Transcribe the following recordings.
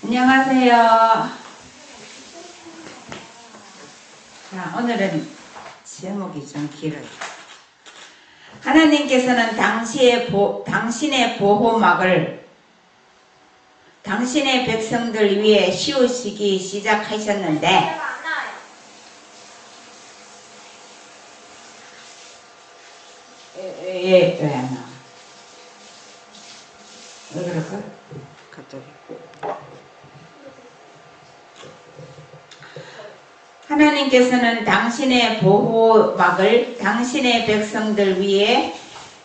안녕하세요. 자, 오늘은 제목이 좀 길어요. 하나님께서는 당신의 보호막을 당신의 백성들 위해 씌우시기 시작하셨는데 왜 안 나와? 왜 그럴까? 갑자기. 하나님께서는 당신의 보호막을 당신의 백성들 위에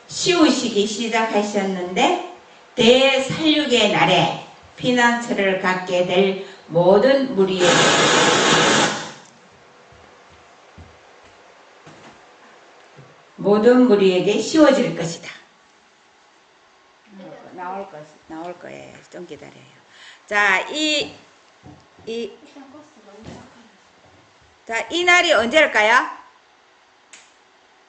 씌우시기 시작하셨는데 대살육의 날에 피난처를 갖게 될 모든 무리에게 씌워질 것이다. 나올 거예요. 좀 기다려요. 자, 이 날이 언제일까요?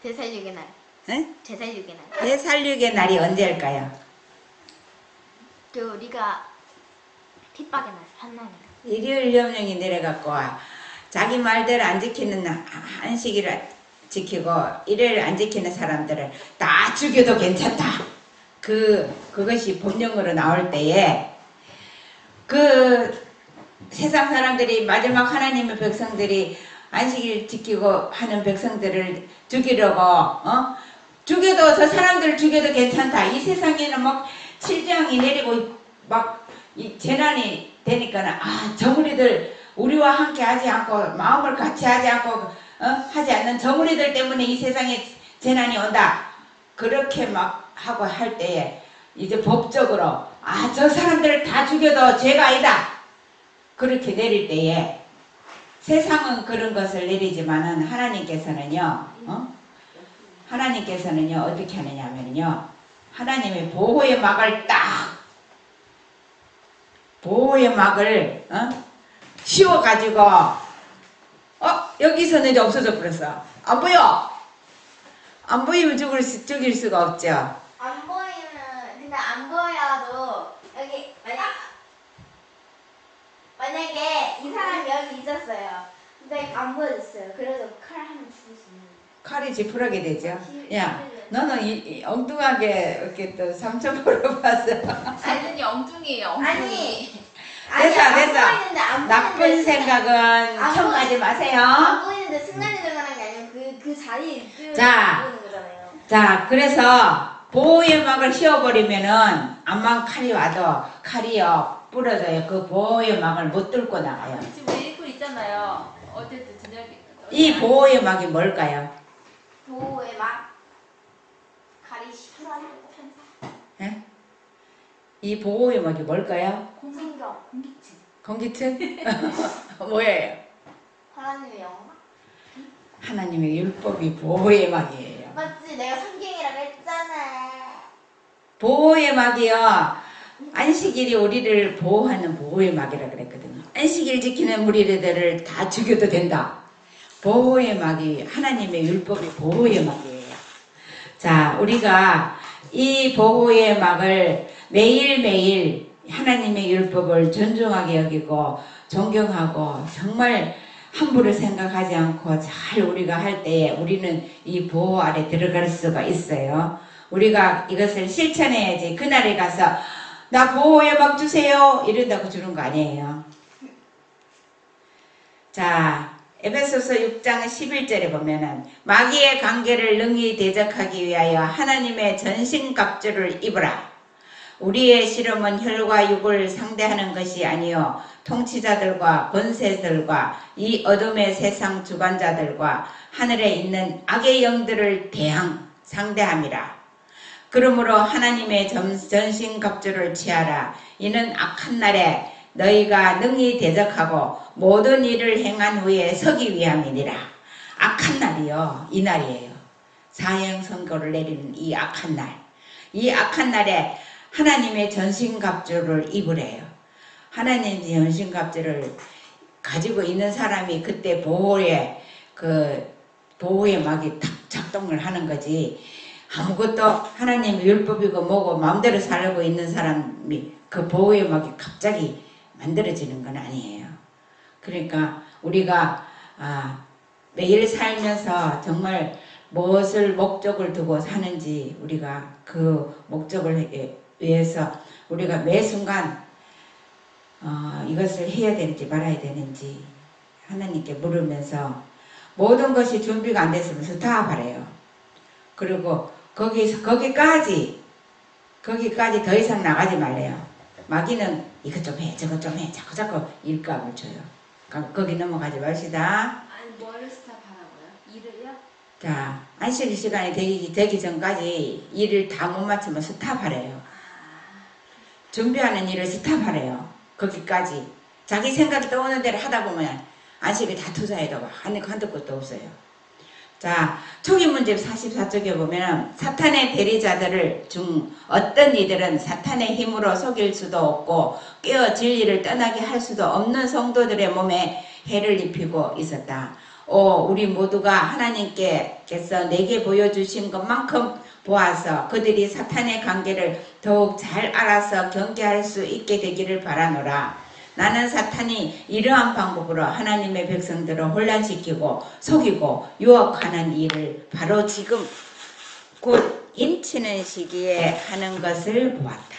대살육의 날. 응? 대살육의 날. 대살육의 날이 언제일까요? 우리가 핍박의 날, 한날에. 일요일 염령이 내려갖고 자기 말대로 안 지키는 안식일을 지키고 일요일 안 지키는 사람들을 다 죽여도 괜찮다. 그것이 본령으로 나올 때에 세상 사람들이 마지막 하나님의 백성들이 안식일 지키고 하는 백성들을 죽이려고 죽여도 저 사람들을 죽여도 괜찮다. 이 세상에는 막 칠정이 내리고 막 이 재난이 되니까는 저 무리들 우리와 함께 하지 않고 마음을 같이 하지 않고 하지 않는 저 무리들 때문에 이 세상에 재난이 온다. 그렇게 막 하고 할 때에 이제 법적으로 저 사람들을 다 죽여도 죄가 아니다. 그렇게 내릴 때에 세상은 그런 것을 내리지만은 하나님께서는요 어떻게 하느냐면요 하나님의 보호의 막을 씌워가지고 여기서는 이제 없어져 버렸어. 안 보여. 안 보이면 죽일 수가 없죠. 안 보이면, 근데 안 보여도 여기 만약에 이 사람이 여기 있었어요. 근데 안 보여줬어요. 그래도 칼 하면 죽을 수 있는. 칼이 지푸라게 되죠. 야, 너는 이 엉뚱하게 이렇게 또 삼천 보러 봤어. 아니 엉뚱이에요. 엉뚱이. 됐어. 안 나쁜 보이는데 생각은 첨가하지 마세요. 안 보이는데 순간이 들어가는 게 아니고 그 자리에 있는 자. 거잖아요. 자, 그래서 보호의 막을 씌워버리면은 암만 칼이 와도 칼이요 부러져요. 그 보호의 막을 못 뚫고 나가요. 지금 읽고 있잖아요. 어쨌든 저녁에. 이 보호의 막이 뭘까요? 보호의 막 칼이 시원하고 편사. 예? 이 보호의 막이 뭘까요? 공생경. 공기층? 뭐예요? 하나님의 영광. 하나님의 율법이 보호의 막이에요. 맞지? 내가 성경이라고 했잖아. 보호의 막이요. 안식일이 우리를 보호하는 보호의 막이라 그랬거든요. 안식일 지키는 무리들을 다 죽여도 된다. 보호의 막이 하나님의 율법이 보호의 막이에요. 자, 우리가 이 보호의 막을 매일매일 하나님의 율법을 존중하게 여기고 존경하고 정말 함부로 생각하지 않고 잘 우리가 할 때에 우리는 이 보호 아래 들어갈 수가 있어요. 우리가 이것을 실천해야지 그날에 가서 나 보호의 막 주세요 이런다고 주는 거 아니에요. 자, 에베소서 6장 11절에 보면은 마귀의 관계를 능히 대적하기 위하여 하나님의 전신갑주를 입으라. 우리의 실험은 혈과 육을 상대하는 것이 아니요 통치자들과 권세들과 이 어둠의 세상 주관자들과 하늘에 있는 악의 영들을 상대함이라. 그러므로 하나님의 전신갑주를 취하라. 이는 악한 날에 너희가 능히 대적하고 모든 일을 행한 후에 서기 위함이니라. 악한 날이요. 이 날이에요. 사형 선고를 내리는 이 악한 날. 이 악한 날에 하나님의 전신갑주를 입으래요. 하나님의 전신갑주를 가지고 있는 사람이 그때 보호의 막이 탁 작동을 하는 거지. 아무것도 하나님의 율법이고 뭐고 마음대로 살고 있는 사람이 그 보호의 막이 갑자기 만들어지는 건 아니에요. 그러니까 우리가 매일 살면서 정말 무엇을 목적을 두고 사는지 우리가 그 목적을 위해서 우리가 매 순간 이것을 해야 되는지 말아야 되는지 하나님께 물으면서 모든 것이 준비가 안 됐으면 스탑하래요. 그리고 거기까지 더 이상 나가지 말래요. 마귀는 이것 좀 해, 저것 좀 해, 자꾸 일감을 줘요. 거기 넘어가지 맙시다. 아니 뭐를 스탑하라고요? 일을요? 자, 안식 시간이 되기 전까지 일을 다 못 마치면 스탑하래요. 준비하는 일을 스탑하래요. 거기까지. 자기 생각이 떠오는 대로 하다 보면 안식을 다 투자해도 한도 끝도 없어요. 자, 초기 문제 44쪽에 보면 사탄의 대리자들을 중 어떤 이들은 사탄의 힘으로 속일 수도 없고 깨어 진리를 떠나게 할 수도 없는 성도들의 몸에 해를 입히고 있었다. 우리 모두가 하나님께서 내게 보여주신 것만큼 보아서 그들이 사탄의 관계를 더욱 잘 알아서 경계할 수 있게 되기를 바라노라. 나는 사탄이 이러한 방법으로 하나님의 백성들을 혼란시키고 속이고 유혹하는 일을 바로 지금 곧 인치는 시기에 하는 것을 보았다.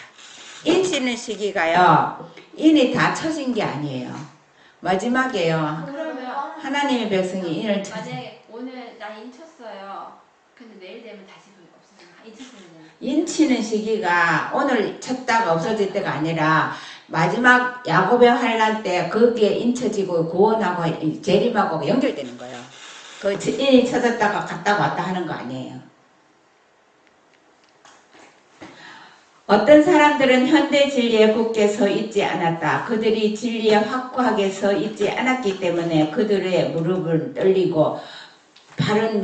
인치는 시기가요, 인이 다 쳐진 게 아니에요. 마지막에요. 그러면 하나님의 백성이 인을 쳐. 만약에 오늘 나 인쳤어요. 근데 내일 되면 다시 없어지나? 인쳤으면 인치는 시기가 오늘 쳤다가 없어질 때가 아니라 마지막 야곱의 환란 때 거기에 인쳐지고 구원하고 재림하고 연결되는 거예요. 그 인이 쳐졌다가 갔다 왔다 하는 거 아니에요. 어떤 사람들은 현대 진리에 굳게 서 있지 않았다. 그들이 진리에 확고하게 서 있지 않았기 때문에 그들의 무릎을 떨리고 발은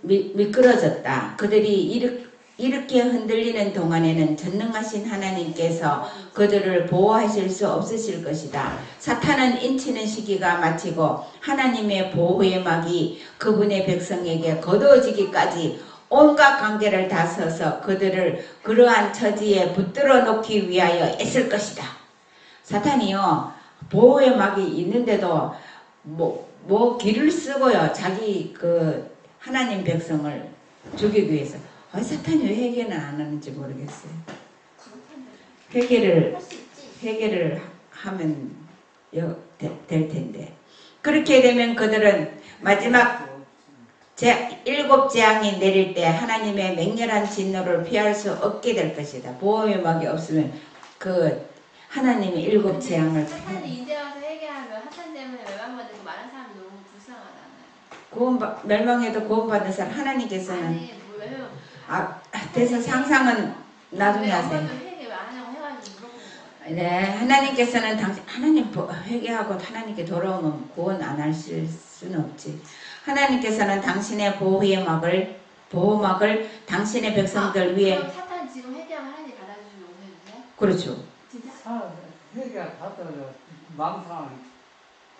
미끄러졌다. 그들이 이렇게 흔들리는 동안에는 전능하신 하나님께서 그들을 보호하실 수 없으실 것이다. 사탄은 인치는 시기가 마치고 하나님의 보호의 막이 그분의 백성에게 거두어지기까지 온갖 관계를 다 써서 그들을 그러한 처지에 붙들어 놓기 위하여 애쓸 것이다. 사탄이요, 보호의 막이 있는데도 뭐 길을 쓰고요, 자기 하나님 백성을 죽이기 위해서. 사탄이 왜 회개는 안 하는지 모르겠어요. 회개를 하면 될 텐데. 그렇게 되면 그들은 마지막 7 재앙이 내릴 때 하나님의 맹렬한 진노를 피할 수 없게 될 것이다. 보호의 막이 없으면 하나님의 7 재앙을 사탄이 이제 와서 회개하면 사탄 때문에 멸망받는 많은 사람이 너무 불쌍하잖아요. 멸망해도 구원받는 사람 하나님께서는 아니 왜요? 그래서 상상은 나중에 하세요. 회개 왜 안 하냐고 해가지고 물어보는 거예요. 네, 하나님께서는 하나님 회개하고 하나님께 돌아오면 구원 안 하실 수는 없지. 하나님께서는 당신의 보호막을 당신의 백성들 위에. 그럼 사탄 지금 회개하면 하나님 받아주시면 용서해주세요? 그렇죠. 진짜? 회개 받아요. 망상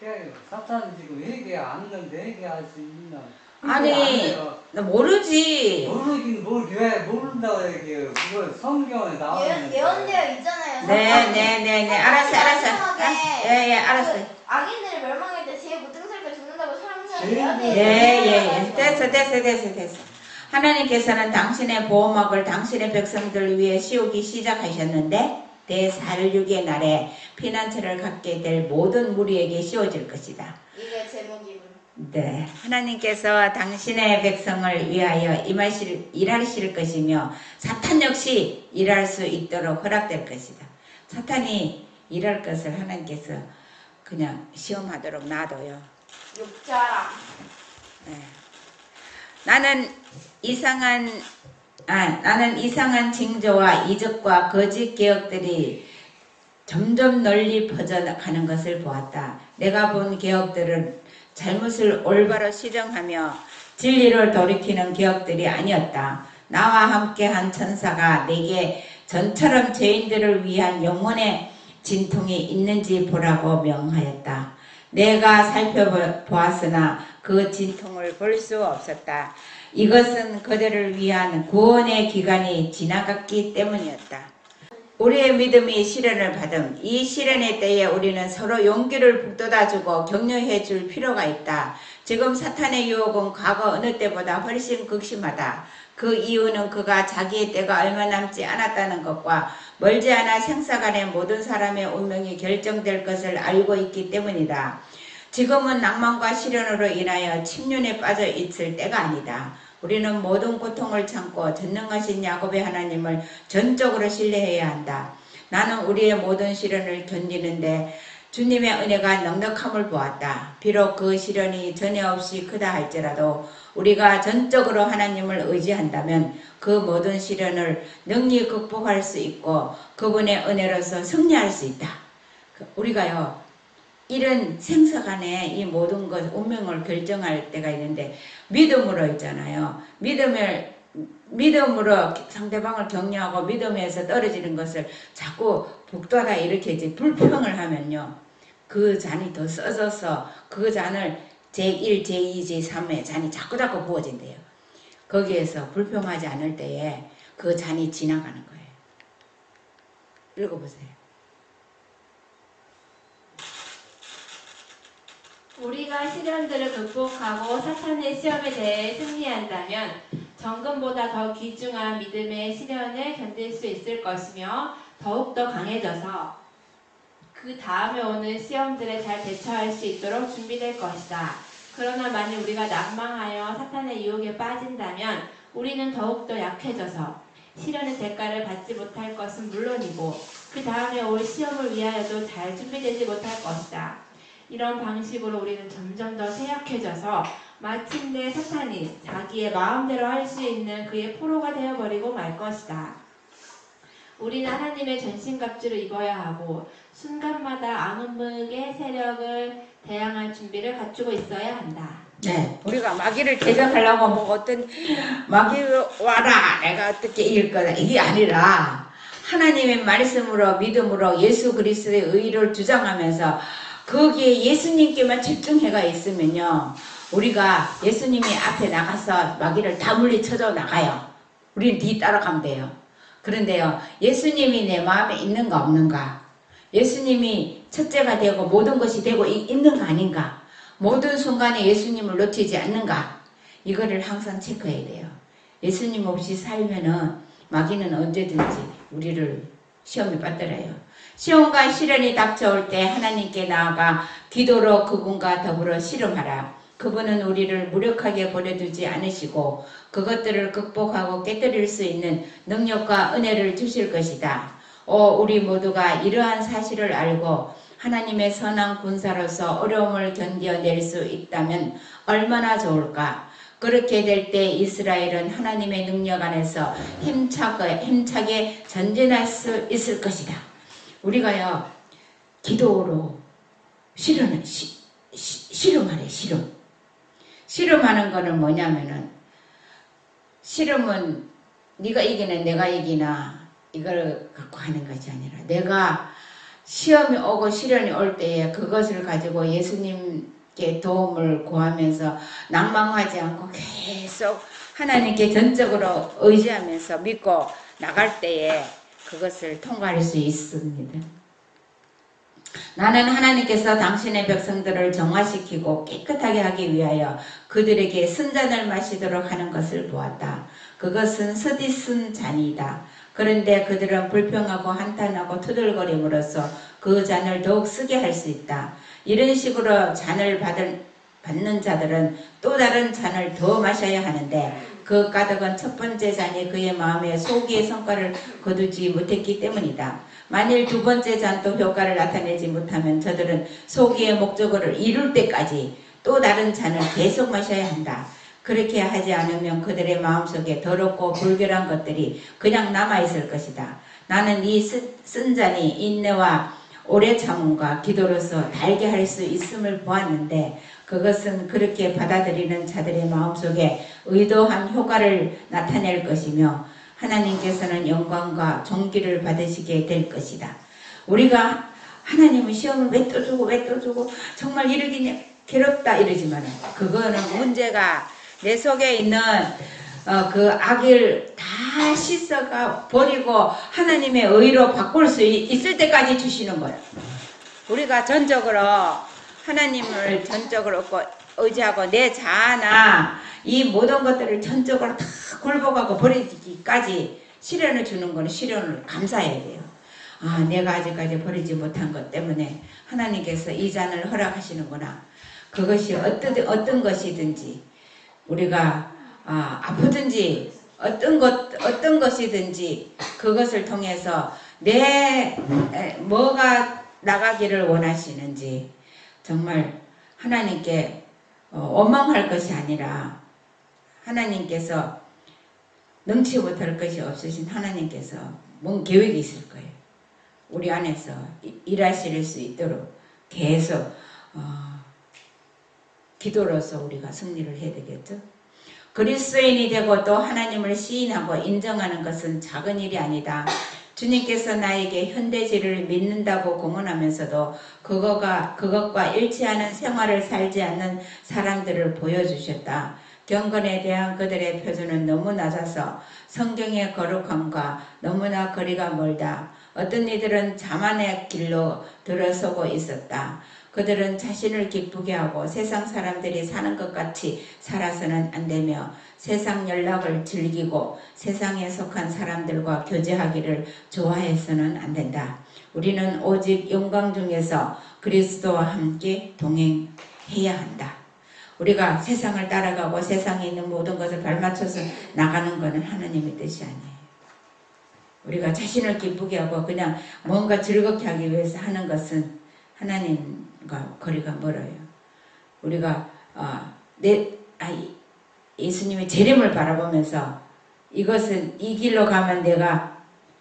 깨요. 사탄 지금 회개 안 하는데 회개할 수 있나? 아니, 나 모르지. 모르긴 왜 모른다고 얘기해요. 그거 성경에 나오는 예언되어 있잖아요. 네. 알았어. 예, 알았어. 악인들이 멸망할 때 제일 무등설교 죽는다고 사람들은 제일 예언되어 예. 됐어. 하나님께서는 당신의 보호막을 당신의 백성들 위해 씌우기 시작하셨는데 대살육의 날에 피난처를 갖게 될 모든 무리에게 씌워질 것이다. 이게 제목이군. 네, 하나님께서 당신의 백성을 위하여 일하실 것이며 사탄 역시 일할 수 있도록 허락될 것이다. 사탄이 일할 것을 하나님께서 그냥 시험하도록 놔둬요. 욕자랑. 네. 나는 이상한 징조와 이적과 거짓 개혁들이 점점 널리 퍼져가는 것을 보았다. 내가 본 개혁들은 잘못을 올바로 시정하며 진리를 돌이키는 개혁들이 아니었다. 나와 함께한 천사가 내게 전처럼 죄인들을 위한 영혼의 진통이 있는지 보라고 명하였다. 내가 살펴보았으나 그 진통을 볼 수 없었다. 이것은 그들을 위한 구원의 기간이 지나갔기 때문이었다. 우리의 믿음이 시련을 받음. 이 시련의 때에 우리는 서로 용기를 북돋아주고 격려해 줄 필요가 있다. 지금 사탄의 유혹은 과거 어느 때보다 훨씬 극심하다. 그 이유는 그가 자기의 때가 얼마 남지 않았다는 것과 멀지 않아 생사간에 모든 사람의 운명이 결정될 것을 알고 있기 때문이다. 지금은 낭만과 시련으로 인하여 침륜에 빠져 있을 때가 아니다. 우리는 모든 고통을 참고 전능하신 야곱의 하나님을 전적으로 신뢰해야 한다. 나는 우리의 모든 시련을 견디는데 주님의 은혜가 넉넉함을 보았다. 비록 그 시련이 전혀 없이 크다 할지라도 우리가 전적으로 하나님을 의지한다면 그 모든 시련을 능히 극복할 수 있고 그분의 은혜로서 승리할 수 있다. 우리가요, 이런 생사간에 이 모든 것 운명을 결정할 때가 있는데 믿음으로 있잖아요. 믿음으로 상대방을 격려하고 믿음에서 떨어지는 것을 자꾸 북돋아 일으키지 불평을 하면요, 그 잔이 더 써져서 그 잔을 제1, 제2, 제3의 잔이 자꾸 부어진대요. 거기에서 불평하지 않을 때에 그 잔이 지나가는 거예요. 읽어보세요. 우리가 시련들을 극복하고 사탄의 시험에 대해 승리한다면 정금보다 더 귀중한 믿음의 시련을 견딜 수 있을 것이며 더욱더 강해져서 그 다음에 오는 시험들에 잘 대처할 수 있도록 준비될 것이다. 그러나 만일 우리가 낙망하여 사탄의 유혹에 빠진다면 우리는 더욱더 약해져서 시련의 대가를 받지 못할 것은 물론이고 그 다음에 올 시험을 위하여도 잘 준비되지 못할 것이다. 이런 방식으로 우리는 점점 더 쇠약해져서 마침내 사탄이 자기의 마음대로 할 수 있는 그의 포로가 되어버리고 말 것이다. 우리는 하나님의 전신갑주를 입어야 하고 순간마다 암흑의 세력을 대항할 준비를 갖추고 있어야 한다. 네, 우리가 마귀를 대적하려고 뭐 어떤 마귀 와라 내가 어떻게 이길 거다 이게 아니라 하나님의 말씀으로 믿음으로 예수 그리스도의 의를 주장하면서 거기에 예수님께만 집중해가 있으면요, 우리가 예수님이 앞에 나가서 마귀를 다 물리쳐져 나가요. 우리는 뒤 따라가면 돼요. 그런데요, 예수님이 내 마음에 있는가 없는가, 예수님이 첫째가 되고 모든 것이 되고 있는가 아닌가, 모든 순간에 예수님을 놓치지 않는가, 이거를 항상 체크해야 돼요. 예수님 없이 살면은 마귀는 언제든지 우리를 시험에 빠뜨려요. 시험과 시련이 닥쳐올 때 하나님께 나아가 기도로 그분과 더불어 씨름하라. 그분은 우리를 무력하게 버려두지 않으시고 그것들을 극복하고 깨뜨릴 수 있는 능력과 은혜를 주실 것이다. 우리 모두가 이러한 사실을 알고 하나님의 선한 군사로서 어려움을 견뎌낼 수 있다면 얼마나 좋을까. 그렇게 될 때 이스라엘은 하나님의 능력 안에서 힘차게 전진할 수 있을 것이다. 우리가요, 기도로 실험하래. 실험하는 거는 뭐냐면은, 실험은 네가 이기나 내가 이기나 이걸 갖고 하는 것이 아니라, 내가 시험이 오고 시련이 올 때에 그것을 가지고 예수님께 도움을 구하면서 낭망하지 않고 계속 하나님께 전적으로 의지하면서 믿고 나갈 때에 그것을 통과할 수 있습니다. 나는 하나님께서 당신의 백성들을 정화시키고 깨끗하게 하기 위하여 그들에게 쓴잔을 마시도록 하는 것을 보았다. 그것은 서디쓴 잔이다. 그런데 그들은 불평하고 한탄하고 투덜거림으로써 그 잔을 더욱 쓰게 할 수 있다. 이런 식으로 잔을 받는 자들은 또 다른 잔을 더 마셔야 하는데 그 까닭은 첫 번째 잔이 그의 마음에 소기의 성과를 거두지 못했기 때문이다. 만일 두 번째 잔도 효과를 나타내지 못하면 저들은 소기의 목적을 이룰 때까지 또 다른 잔을 계속 마셔야 한다. 그렇게 하지 않으면 그들의 마음속에 더럽고 불결한 것들이 그냥 남아있을 것이다. 나는 이 쓴 잔이 인내와 오래 참음과 기도로서 달게 할 수 있음을 보았는데 그것은 그렇게 받아들이는 자들의 마음속에 의도한 효과를 나타낼 것이며 하나님께서는 영광과 존귀를 받으시게 될 것이다. 우리가 하나님은 시험을 왜 또 주고 정말 이러기냐 괴롭다 이러지만 그거는 문제가 내 속에 있는 그 악을 다 씻어가 버리고 하나님의 의로 바꿀 수 있을 때까지 주시는 거예요. 우리가 전적으로 하나님을 전적으로 의지하고 내 자아나 이 모든 것들을 전적으로 다 굴복하고 버리기까지 시련을 주는 거는 시련을 감사해야 돼요. 아, 내가 아직까지 버리지 못한 것 때문에 하나님께서 이 잔을 허락하시는구나. 그것이 어떤 것이든지 우리가 아프든지 어떤 것이든지 그것을 통해서 뭐가 나가기를 원하시는지 정말 하나님께 원망할 것이 아니라 하나님께서 능치 못할 것이 없으신 하나님께서 뭔 계획이 있을 거예요. 우리 안에서 일하실 수 있도록 계속 기도로서 우리가 승리를 해야 되겠죠. 그리스도인이 되고 또 하나님을 시인하고 인정하는 것은 작은 일이 아니다. 주님께서 나에게 현대지를 믿는다고 공언하면서도 그것과 일치하는 생활을 살지 않는 사람들을 보여주셨다. 경건에 대한 그들의 표준은 너무 낮아서 성경의 거룩함과 너무나 거리가 멀다. 어떤 이들은 자만의 길로 들어서고 있었다. 그들은 자신을 기쁘게 하고 세상 사람들이 사는 것 같이 살아서는 안 되며 세상 연락을 즐기고 세상에 속한 사람들과 교제하기를 좋아해서는 안 된다. 우리는 오직 영광 중에서 그리스도와 함께 동행해야 한다. 우리가 세상을 따라가고 세상에 있는 모든 것을 발맞춰서 나가는 것은 하나님의 뜻이 아니에요. 우리가 자신을 기쁘게 하고 그냥 뭔가 즐겁게 하기 위해서 하는 것은 하나님과 거리가 멀어요. 우리가 예수님의 재림을 바라보면서 이것은 이 길로 가면 내가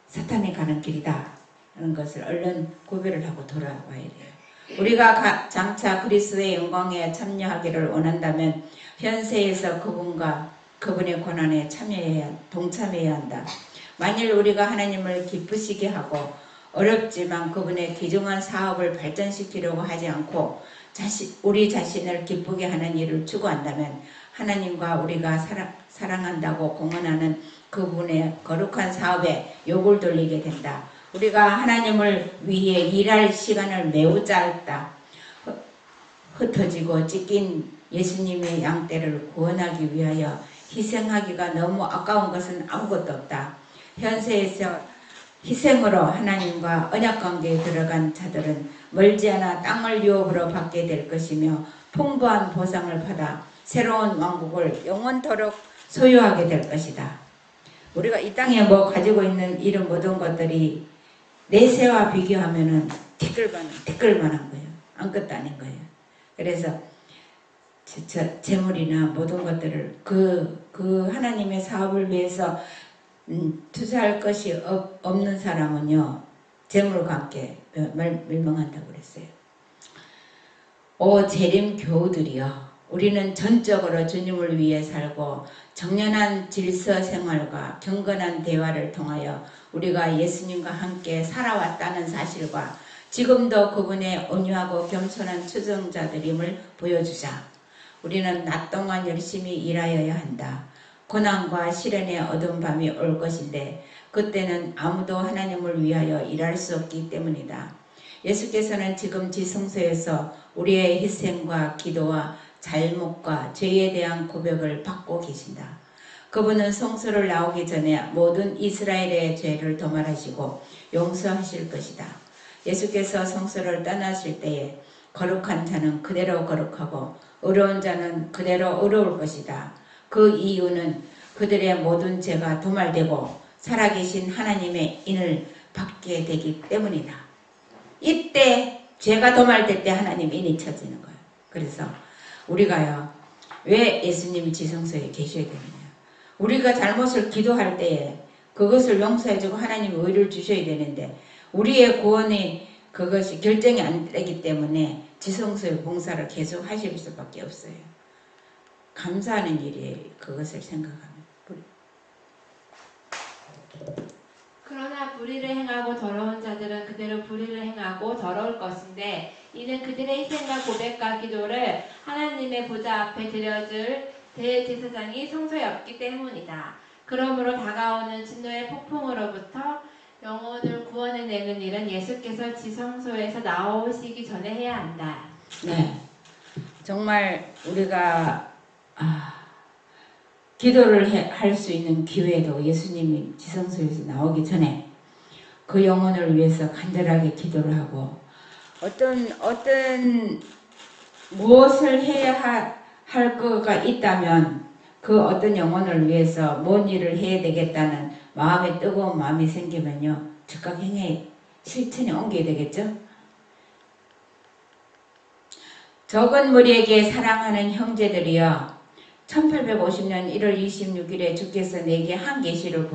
사탄이 가는 길이다 하는 것을 얼른 구별을 하고 돌아와야 돼요. 우리가 장차 그리스도의 영광에 참여하기를 원한다면 현세에서 그분과 그분의 고난에 동참해야 한다. 만일 우리가 하나님을 기쁘시게 하고 어렵지만 그분의 귀중한 사업을 발전시키려고 하지 않고 우리 자신을 기쁘게 하는 일을 추구한다면 하나님과 우리가 사랑한다고 공언하는 그분의 거룩한 사업에 욕을 돌리게 된다. 우리가 하나님을 위해 일할 시간을 매우 짧다. 흩어지고 찢긴 예수님의 양떼를 구원하기 위하여 희생하기가 너무 아까운 것은 아무것도 없다. 현세에서 희생으로 하나님과 언약관계에 들어간 자들은 멀지 않아 땅을 유업으로 받게 될 것이며 풍부한 보상을 받아 새로운 왕국을 영원토록 소유하게 될 것이다. 우리가 이 땅에 가지고 있는 이런 모든 것들이 내세와 비교하면은 티끌만한 거예요. 아무것도 아닌 거예요. 그래서 재물이나 모든 것들을 그 하나님의 사업을 위해서 투자할 것이 없는 사람은요 재물과 함께 멸망한다고 그랬어요. 오 재림 교우들이여, 우리는 전적으로 주님을 위해 살고 정연한 질서 생활과 경건한 대화를 통하여 우리가 예수님과 함께 살아왔다는 사실과 지금도 그분의 온유하고 겸손한 추종자들임을 보여주자. 우리는 낮 동안 열심히 일하여야 한다. 고난과 시련의 어두운 밤이 올 것인데 그때는 아무도 하나님을 위하여 일할 수 없기 때문이다. 예수께서는 지금 지성소에서 우리의 희생과 기도와 잘못과 죄에 대한 고백을 받고 계신다. 그분은 성소를 나오기 전에 모든 이스라엘의 죄를 도말하시고 용서하실 것이다. 예수께서 성소를 떠나실 때에 거룩한 자는 그대로 거룩하고 의로운 자는 그대로 의로울 것이다. 그 이유는 그들의 모든 죄가 도말되고 살아계신 하나님의 인을 받게 되기 때문이다. 이때 죄가 도말될 때 하나님 인이 쳐지는 거예요. 그래서 우리가요 왜 예수님이 지성소에 계셔야 되느냐, 우리가 잘못을 기도할 때에 그것을 용서해주고 하나님이 의를 주셔야 되는데 우리의 구원이 그것이 결정이 안 되기 때문에 지성소의 봉사를 계속 하실 수밖에 없어요. 감사하는 일이에요. 그것을 생각하면. 그러나 불의를 행하고 더러운 자들은 그대로 불의를 행하고 더러울 것인데 이는 그들의 희생과 고백과 기도를 하나님의 보좌 앞에 드려줄 대제사장이 성소에 없기 때문이다. 그러므로 다가오는 진노의 폭풍으로부터 영혼을 구원해내는 일은 예수께서 지성소에서 나오시기 전에 해야 한다. 네. 정말 우리가 기도를 할 수 있는 기회도 예수님이 지성소에서 나오기 전에 그 영혼을 위해서 간절하게 기도를 하고 어떤 무엇을 해야 할 거가 있다면 그 어떤 영혼을 위해서 뭔 일을 해야 되겠다는 마음에 뜨거운 마음이 생기면요 즉각 행해 실천에 옮겨야 되겠죠. 적은 무리에게 사랑하는 형제들이여 1850년 1월 26일에 주께서 내게 한 계시를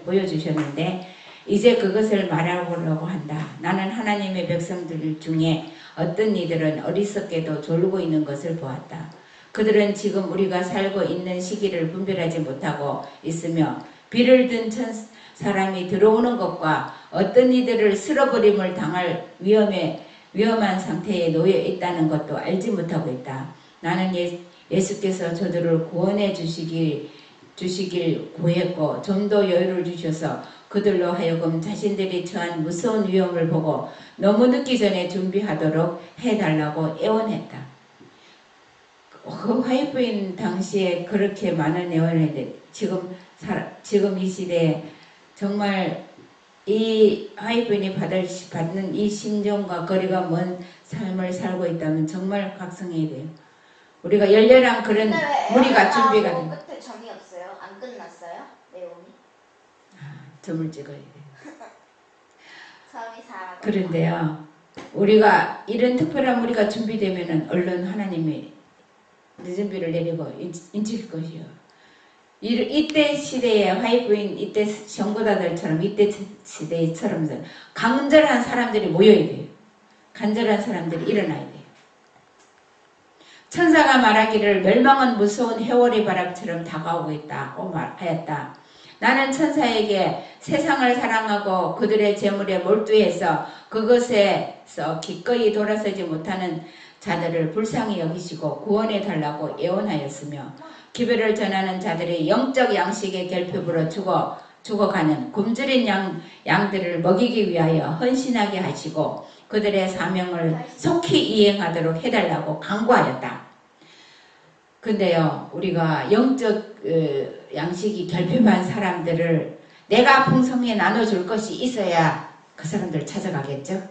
보여주셨는데 이제 그것을 말하려고 한다. 나는 하나님의 백성들 중에 어떤 이들은 어리석게도 졸고 있는 것을 보았다. 그들은 지금 우리가 살고 있는 시기를 분별하지 못하고 있으며 비를 든 사람이 들어오는 것과 어떤 이들을 쓸어버림을 당할 위험한 상태에 놓여 있다는 것도 알지 못하고 있다. 나는 예수께서 저들을 구원해 주시길 구했고 좀 더 여유를 주셔서 그들로 하여금 자신들이 처한 무서운 위험을 보고 너무 늦기 전에 준비하도록 해달라고 애원했다. 그 화이트인 당시에 그렇게 많은 애원을 했는데 지금 이 시대에 정말 이 화이트인이 받는 이 심정과 거리가 먼 삶을 살고 있다면 정말 각성해야 돼요. 우리가 열렬한 그런 무리가 준비가 돼. 끝에 점이 없어요? 안 끝났어요? 내용이? 점을 찍어야 돼요. 점이 4. 그런데요, 우리가 이런 특별한 무리가 준비되면은 얼른 하나님이 늦은 비를 내리고 인칠 것이요. 이때 시대에 화이트인 이때 정보다들처럼 이때 시대처럼 간절한 사람들이 모여야 돼요. 간절한 사람들이 일어나야 돼요. 천사가 말하기를 멸망은 무서운 해월의 바람처럼 다가오고 있다고 말하였다. 나는 천사에게 세상을 사랑하고 그들의 재물에 몰두해서 그것에서 기꺼이 돌아서지 못하는 자들을 불쌍히 여기시고 구원해 달라고 애원하였으며 기별을 전하는 자들의 영적 양식의 결핍으로 죽어가는 굶주린 양들을 먹이기 위하여 헌신하게 하시고 그들의 사명을 속히 이행하도록 해달라고 강구하였다. 근데요, 우리가 영적 양식이 결핍한 사람들을 내가 풍성히 나눠줄 것이 있어야 그 사람들 찾아가겠죠.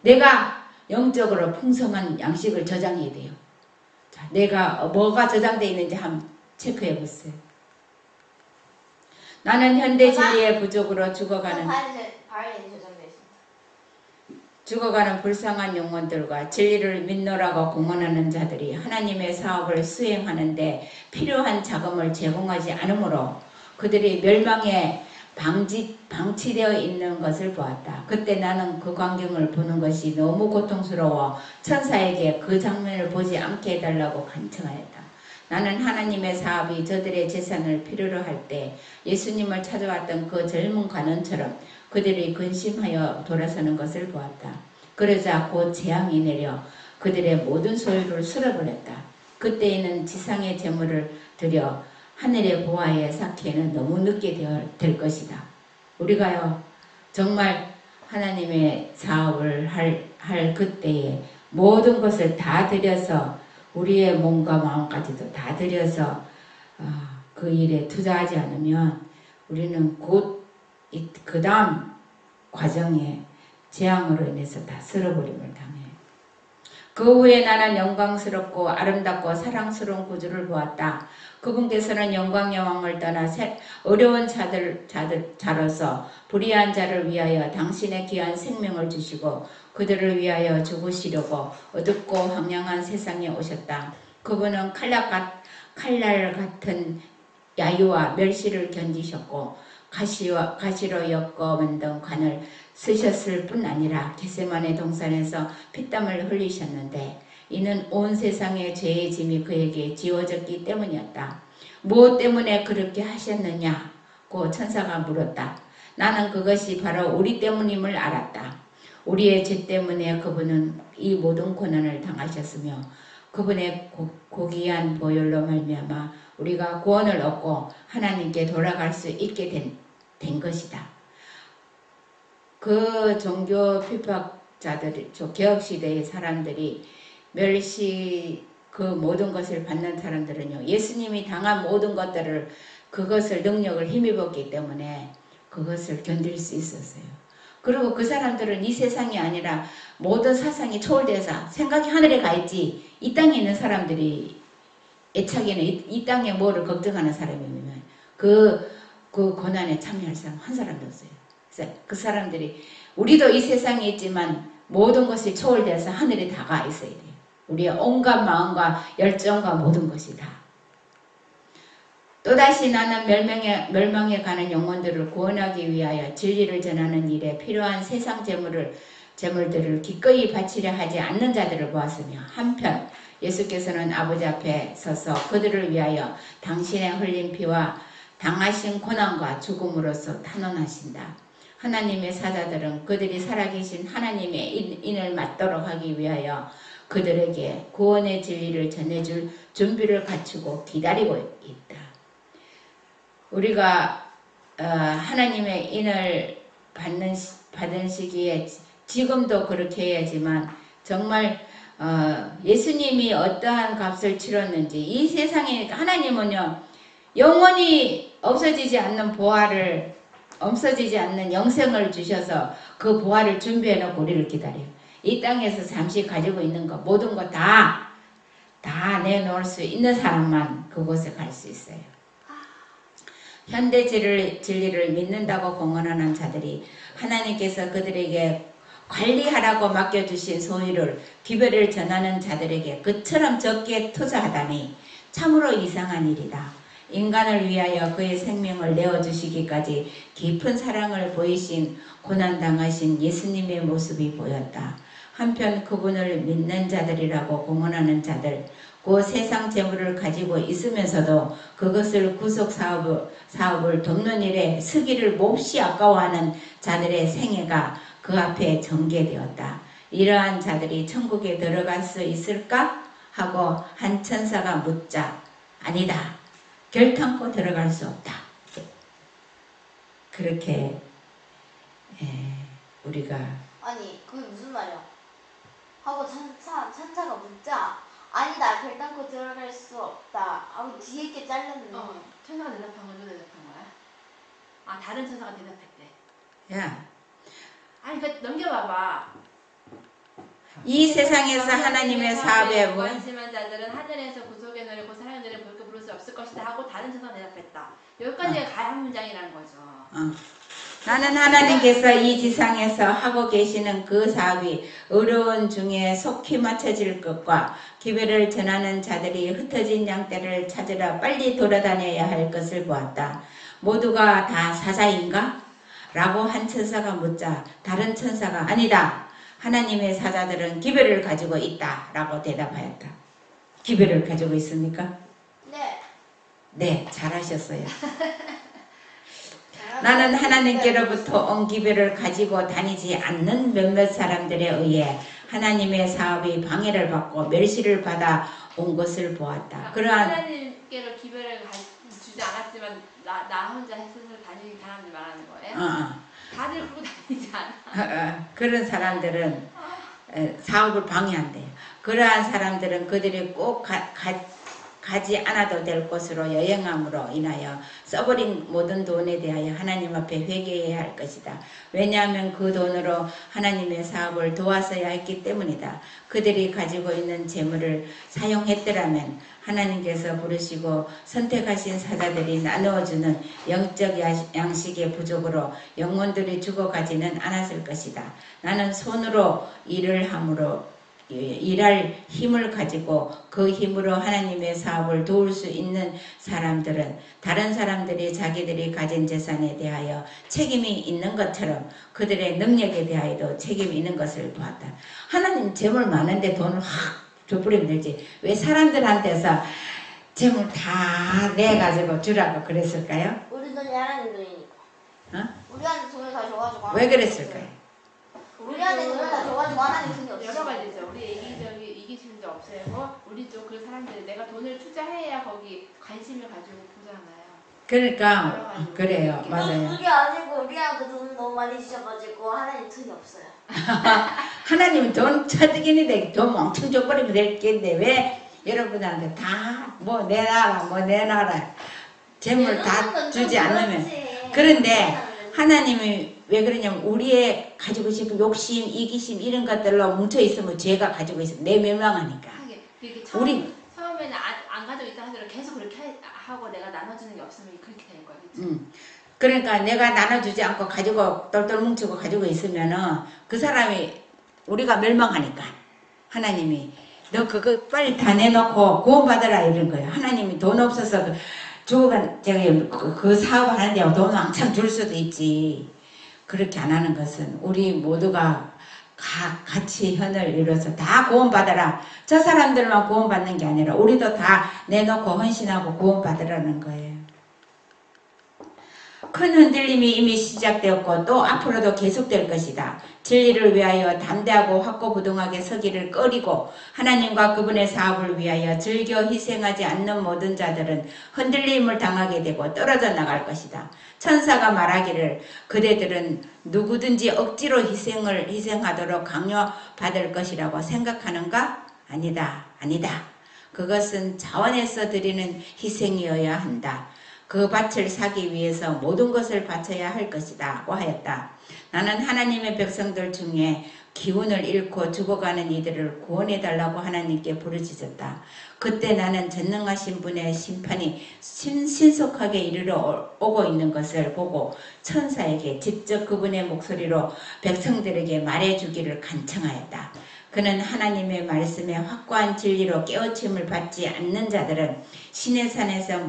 내가 영적으로 풍성한 양식을 저장해야 돼요. 자, 내가 뭐가 저장되어 있는지 한번 체크해 보세요. 나는 현대 진리의 부족으로 죽어가는 불쌍한 영혼들과 진리를 믿노라고 공언하는 자들이 하나님의 사업을 수행하는데 필요한 자금을 제공하지 않으므로 그들이 멸망에 방치되어 있는 것을 보았다. 그때 나는 그 광경을 보는 것이 너무 고통스러워 천사에게 그 장면을 보지 않게 해달라고 간청하였다. 나는 하나님의 사업이 저들의 재산을 필요로 할 때 예수님을 찾아왔던 그 젊은 관원처럼 그들이 근심하여 돌아서는 것을 보았다. 그러자 곧 재앙이 내려 그들의 모든 소유를 쓸어버렸다. 그때에는 지상의 재물을 들여 하늘의 보화에 쌓기에는 너무 늦게 될 것이다. 우리가요 정말 하나님의 사업을 할 그때에 모든 것을 다 들여서 우리의 몸과 마음까지도 다 들여서 그 일에 투자하지 않으면 우리는 곧 그 다음 과정에 재앙으로 인해서 다 쓸어버림을 당해요. 그 후에 나는 영광스럽고 아름답고 사랑스러운 구주를 보았다. 그분께서는 영광 여왕을 떠나 어려운 자로서 불의한 자를 위하여 당신의 귀한 생명을 주시고 그들을 위하여 죽으시려고 어둡고 황량한 세상에 오셨다. 그분은 칼날 같은 야유와 멸시를 견디셨고 가시로 엮어 만든 관을 쓰셨을 뿐 아니라 겟세마네 동산에서 피땀을 흘리셨는데 이는 온 세상의 죄의 짐이 그에게 지워졌기 때문이었다. 무엇 때문에 그렇게 하셨느냐고 천사가 물었다. 나는 그것이 바로 우리 때문임을 알았다. 우리의 죄 때문에 그분은 이 모든 고난을 당하셨으며 그분의 고귀한 보혈로 말미암아 우리가 구원을 얻고 하나님께 돌아갈 수 있게 된 것이다. 그 종교 핍박자들, 개혁시대의 사람들이 멸시 그 모든 것을 받는 사람들은요, 예수님이 당한 모든 것들을 그것을 능력을 힘입었기 때문에 그것을 견딜 수 있었어요. 그리고 그 사람들은 이 세상이 아니라 모든 사상이 초월돼서 생각이 하늘에 가 있지, 이 땅에 있는 사람들이 애착에는 이 땅에 뭐를 걱정하는 사람이면 그 고난에 참여할 사람 한 사람도 없어요. 그래서 그 사람들이 우리도 이 세상에 있지만 모든 것이 초월돼서 하늘에 다가 있어야 돼요. 우리의 온갖 마음과 열정과 모든 것이 다. 또다시 나는 멸망에 가는 영혼들을 구원하기 위하여 진리를 전하는 일에 필요한 세상 재물들을 기꺼이 바치려 하지 않는 자들을 보았으며, 한편 예수께서는 아버지 앞에 서서 그들을 위하여 당신의 흘린 피와 당하신 고난과 죽음으로써 탄원하신다. 하나님의 사자들은 그들이 살아계신 하나님의 인을 맞도록 하기 위하여 그들에게 구원의 진리를 전해줄 준비를 갖추고 기다리고 있다. 우리가 하나님의 인을 받은 시기에 지금도 그렇게 해야지만 정말 예수님이 어떠한 값을 치렀는지, 이 세상에 하나님은요 영원히 없어지지 않는 보화를, 없어지지 않는 영생을 주셔서 그 보화를 준비해 놓고 우리를 기다려요. 이 땅에서 잠시 가지고 있는 것 모든 거 다 내놓을 수 있는 사람만 그곳에 갈 수 있어요. 현대 진리를 믿는다고 공언하는 자들이 하나님께서 그들에게 관리하라고 맡겨주신 소유를, 기별을 전하는 자들에게 그처럼 적게 투자하다니 참으로 이상한 일이다. 인간을 위하여 그의 생명을 내어주시기까지 깊은 사랑을 보이신 고난당하신 예수님의 모습이 보였다. 한편 그분을 믿는 자들이라고 공언하는 자들, 그 세상 재물을 가지고 있으면서도 그것을 구속 사업을 돕는 일에 쓰기를 몹시 아까워하는 자들의 생애가 그 앞에 전개되었다. 이러한 자들이 천국에 들어갈 수 있을까? 하고 한 천사가 묻자, 아니다. 결탄코 들어갈 수 없다. 그렇게 우리가 아니 그게 무슨 말이야? 하고 천사가 묻자 아니다 결단코 들어갈 수 없다 하고 뒤에 게 잘렸는데 천사가 대답한 건 누가 대답한 거야? 아, 다른 천사가 대답했대. 야, 아니, 넘겨봐봐. 이 세상에서 하나님의 사업에 뭐 무관심한 자들은 하늘에서 구속의 노래 곧 사랑의 노래 볼까 부를 수 없을 것이다 하고 다른 천사가 대답했다. 여기까지가 가야 문장이라는 거죠. 나는 하나님께서 이 지상에서 하고 계시는 그 사업이 어려운 중에 속히 맞춰질 것과 기별을 전하는 자들이 흩어진 양떼를 찾으러 빨리 돌아다녀야 할 것을 보았다. 모두가 다 사자인가? 라고 한 천사가 묻자 다른 천사가 아니다. 하나님의 사자들은 기별을 가지고 있다. 라고 대답하였다. 기별을 가지고 있습니까? 네. 네, 잘하셨어요. 나는 하나님께로부터 온 기별을 가지고 다니지 않는 몇몇 사람들에 의해 하나님의 사업이 방해를 받고 멸시를 받아 온 것을 보았다. 그러한 하나님께로 기별을 주지 않았지만 나 혼자 스스로 다니는 사람들 말하는 거예요? 다들 그러고 다니지 않아. 그런 사람들은 사업을 방해한대요. 그러한 사람들은 그들이 꼭 가지 않아도 될 곳으로 여행함으로 인하여 써버린 모든 돈에 대하여 하나님 앞에 회개해야 할 것이다. 왜냐하면 그 돈으로 하나님의 사업을 도왔어야 했기 때문이다. 그들이 가지고 있는 재물을 사용했더라면 하나님께서 부르시고 선택하신 사자들이 나누어주는 영적 양식의 부족으로 영혼들이 죽어가지는 않았을 것이다. 나는 손으로 일할 힘을 가지고 그 힘으로 하나님의 사업을 도울 수 있는 사람들은 다른 사람들이 자기들이 가진 재산에 대하여 책임이 있는 것처럼 그들의 능력에 대하여도 책임이 있는 것을 보았다. 하나님 재물 많은데 돈을 확 줘버리면 되지. 왜 사람들한테서 재물 다 내가지고 주라고 그랬을까요? 우리 돈이 하나님 돈이니까. 우리한테 돈을 다 줘가지고 왜 그랬을까요? 우리한테 돈을 다 줘가지고 하나님 돈이 없어. 여러 가지죠. 우리 이기심도 없애고 우리 또 그 사람들 내가 돈을 투자해야 거기 관심을 가지고 보잖아요. 그러니까 그래요. 맞아요. 그게 아니고 우리한테 돈을 너무 많이 주셔가지고 하나님 돈이 없어요. 하나님은 돈 차득이는데 돈 엄청 줘버리면 될 텐데 왜 여러분한테 다 뭐 내놔라 재물 다 주지 않으면. 그런데 하나님이 왜 그러냐면 우리의 가지고 싶은 욕심, 이기심 이런 것들로 뭉쳐 있으면 죄가 가지고 있으면 내 멸망하니까. 이게 처음에는 안 가지고 있다 하더라도 계속 그렇게 하고 내가 나눠주는 게 없으면 그렇게 되는 거예요. 그쵸? 그러니까 내가 나눠주지 않고 가지고 똘똘 뭉치고 가지고 있으면은 그 사람이 우리가 멸망하니까 하나님이 너 그거 빨리 다 내놓고 구원받아라 이런 거예요. 하나님이 돈 없어서 죽어간 제가 그 사업 하는데 돈 왕창 줄 수도 있지. 그렇게 안 하는 것은 우리 모두가 같이 현을 이뤄서 다 구원받아라. 저 사람들만 구원받는 게 아니라 우리도 다 내놓고 헌신하고 구원받으라는 거예요. 큰 흔들림이 이미 시작되었고 또 앞으로도 계속될 것이다. 진리를 위하여 담대하고 확고부동하게 서기를 꺼리고 하나님과 그분의 사업을 위하여 즐겨 희생하지 않는 모든 자들은 흔들림을 당하게 되고 떨어져 나갈 것이다. 천사가 말하기를 그대들은 누구든지 억지로 희생하도록 강요받을 것이라고 생각하는가? 아니다. 그것은 자원에서 드리는 희생이어야 한다. 그 밭을 사기 위해서 모든 것을 바쳐야 할 것이다 고 하였다. 나는 하나님의 백성들 중에 기운을 잃고 죽어가는 이들을 구원해달라고 하나님께 부르짖었다. 그때 나는 전능하신 분의 심판이 신속하게 이르러 오고 있는 것을 보고 천사에게 직접 그분의 목소리로 백성들에게 말해주기를 간청하였다. 그는 하나님의 말씀에 확고한 진리로 깨우침을 받지 않는 자들은 신의 산에서의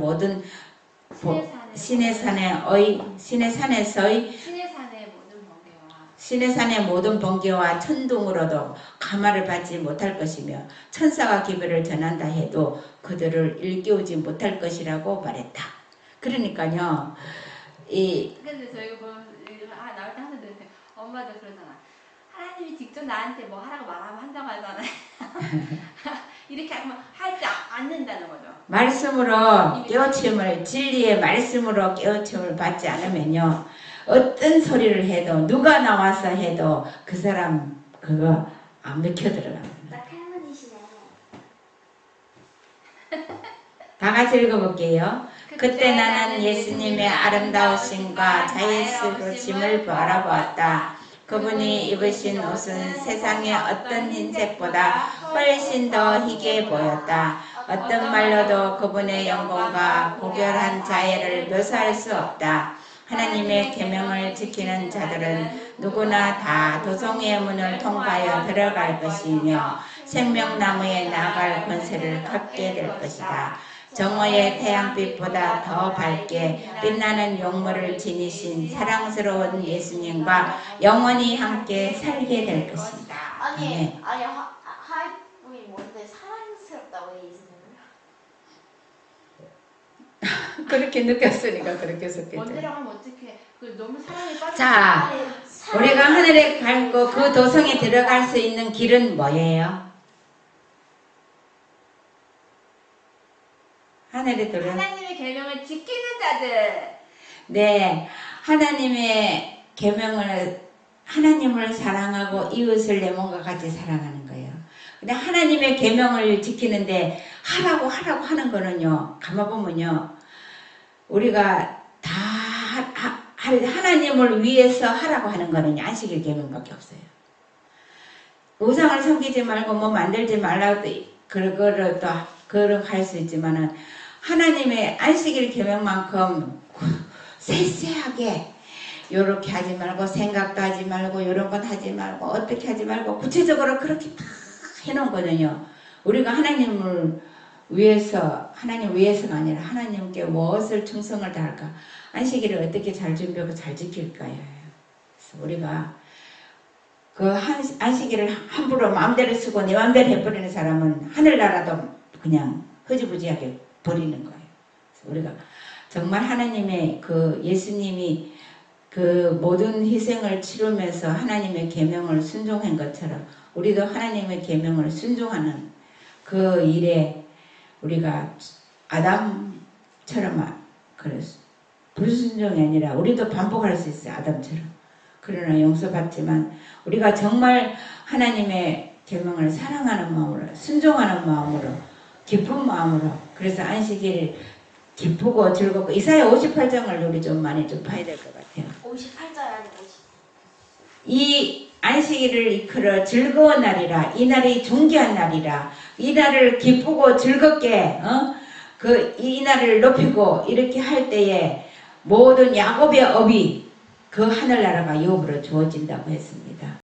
모든 번개와 천둥으로도 감화를 받지 못할 것이며 천사가 기별을 전한다 해도 그들을 일깨우지 못할 것이라고 말했다. 그러니까요. 근데 저희가 나올 때 하는 데한테 엄마도 그러잖아. 하나님이 직접 나한테 뭐 하라고 말하면 한다고 하잖아요. 이렇게 하면 하지 않는다는 거죠. 말씀으로 깨우침을 진리의 말씀으로 깨우침을 받지 않으면요. 어떤 소리를 해도 누가 나와서 해도 그 사람 그거 안 먹혀 들어갑니다. 딱 할머니시네. 다 같이 읽어볼게요. 그때 나는 예수님의 아름다우심과 자애스러우심을 바라보았다. 그분이 입으신 옷은 세상의 어떤 흰색보다 훨씬 더 희게 보였다. 어떤 말로도 그분의 영광과 고결한 자애를 묘사할 수 없다. 하나님의 계명을 지키는 자들은 누구나 다 도성의 문을 통과하여 들어갈 것이며 생명나무에 나아갈 권세를 갖게 될 것이다. 정오의 태양빛보다 더 밝게 빛나는 용모를 지니신 사랑스러운 예수님과 영원히 함께 살게 될 것이다. 아니 하이브이 뭔데 사랑스럽다고 예수님을? 그렇게 느꼈으니까 그렇게 썼겠죠. 원대라고 하면 어떻게 너무 사랑에 빠져. 자, 우리가 하늘에 갈고 그 도성에 들어갈 수 있는 길은 뭐예요? 하늘에 들어. 하나님의 계명을 지키는 자들. 네, 하나님의 계명을 하나님을 사랑하고 이웃을 내 몸과 같이 사랑하는 거예요. 근데 하나님의 계명을 지키는데 하라고 하는 거는요. 가만 보면요. 우리가 다 하나님을 위해서 하라고 하는 거는 안식일 계명밖에 없어요. 우상을 섬기지 말고 뭐 만들지 말라고 그거를 또 그렇게 할 수 있지만은 하나님의 안식일 계명만큼 세세하게 요렇게 하지 말고 생각도 하지 말고 이런 건 하지 말고 어떻게 하지 말고 구체적으로 그렇게 다 해놓은 거거든요. 우리가 하나님을 위해서 하나님 위해서가 아니라 하나님께 무엇을 충성을 다할까? 안식일을 어떻게 잘 준비하고 잘 지킬까요? 그래서 우리가 그 안식일을 함부로 마음대로 쓰고 내 마음대로 해버리는 사람은 하늘나라도 그냥 흐지부지하게 버리는 거예요. 그래서 우리가 정말 하나님의 그 예수님이 그 모든 희생을 치르면서 하나님의 계명을 순종한 것처럼 우리도 하나님의 계명을 순종하는 그 그 일에 우리가 아담처럼 그랬어. 불순종이 아니라 우리도 반복할 수 있어요. 아담처럼. 그러나 용서받지만 우리가 정말 하나님의 계명을 사랑하는 마음으로 순종하는 마음으로 기쁜 마음으로 그래서 안식일 기쁘고 즐겁고 이사야 58장을 우리 좀 많이 좀 봐야 될 것 같아요. 58자야 아니 50. 이 안식일을 이끌어 즐거운 날이라 이 날이 존귀한 날이라 이 날을 기쁘고 즐겁게 이 날을 높이고 이렇게 할 때에 모든 야곱의 업이 그 하늘나라가 유업으로 주어진다고 했습니다.